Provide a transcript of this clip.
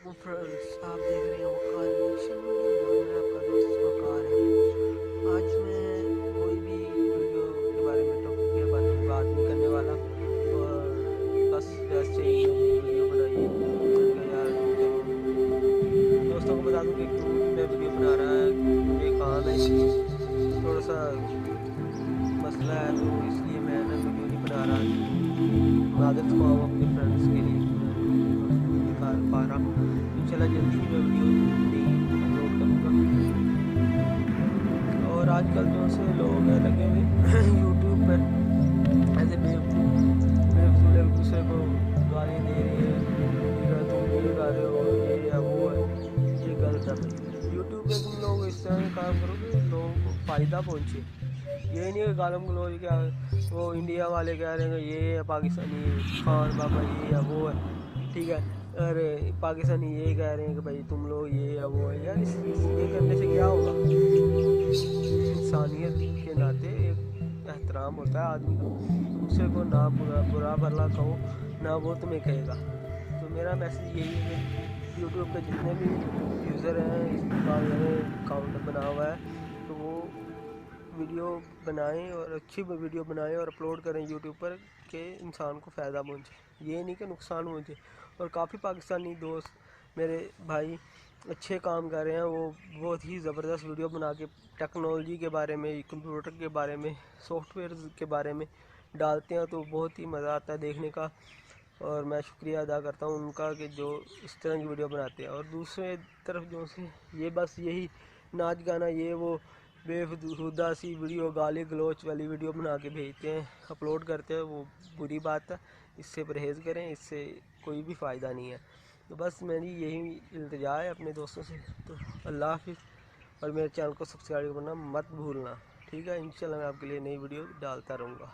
वालेकुम फ्रेंड्स, आप देख रहे हैं वकार रिएक्शन वीडियो और मैं आपका दोस्त वकार है। आज मैं कोई भी वीडियो के बारे में टॉपिक के बारे में बात नहीं करने वाला और बस वैसे ही मैंने वीडियो बनाई। मैंने कहा यार चलो दोस्तों को बता दूं कि क्यों मैं वीडियो बना रहा है, क्योंकि काम है, थोड़ा सा मसला है तो इसलिए मैं ना वीडियो नहीं बना रहा। मादर खुआ अपने फ्रेंड्स के लिए मैं वीडियो नहीं दिखा पा रहा। इंशाल्लाह जल्दी ही मैं वीडियो नहीं अपलोड करूँगा। और आजकल जो से लोग हैं लगे हुए यूट्यूब पर ऐसे बेफजूल एक दूसरे को गालियाँ दे रही है, ठीक है तुम ये गा रहे हो, ये है वो है, ये गलत है भाई। यूट्यूब पे तुम लोग इस तरह के काम करो कि लोगों को फ़ायदा पहुँचे। ये नहीं है गालम गलौज क्या वो इंडिया वाले कह रहे हैं ये है पाकिस्तानी खान बाबा ये है वो है, ठीक है। अरे पाकिस्तानी ये कह रहे हैं कि भाई तुम लोग ये है वो है। यार ये करने से क्या होगा? इंसानियत के नाते एक एहतराम होता है आदमी का। दूसरे को ना बुरा भला कहो ना वो तुम्हें कहेगा। तो मेरा मैसेज यही है कि यूट्यूब पे जितने भी यूज़र हैं इसका अकाउंट बना हुआ है तो वो वीडियो बनाएं और अच्छी वीडियो बनाएं और अपलोड करें यूट्यूब पर कि इंसान को फ़ायदा पहुंचे, ये नहीं कि नुकसान पहुंचे। और काफ़ी पाकिस्तानी दोस्त मेरे भाई अच्छे काम कर रहे हैं, वो बहुत ही ज़बरदस्त वीडियो बना के टेक्नोलॉजी के बारे में, कंप्यूटर के बारे में, सॉफ्टवेयर के बारे में डालते हैं तो बहुत ही मज़ा आता है देखने का। और मैं शुक्रिया अदा करता हूँ उनका कि जो इस तरह की वीडियो बनाते हैं। और दूसरे तरफ जो से ये बस यही नाच गाना ये वो बेहुदा सी वीडियो गाली गलोच वाली वीडियो बना के भेजते हैं, अपलोड करते हैं, वो बुरी बात है। इससे परहेज़ करें, इससे कोई भी फ़ायदा नहीं है। तो बस मेरी यही इल्तिजा है अपने दोस्तों से। तो अल्लाह हाफिज़ और मेरे चैनल को सब्सक्राइब करना मत भूलना, ठीक है। इंशाल्लाह मैं आपके लिए नई वीडियो डालता रहूँगा।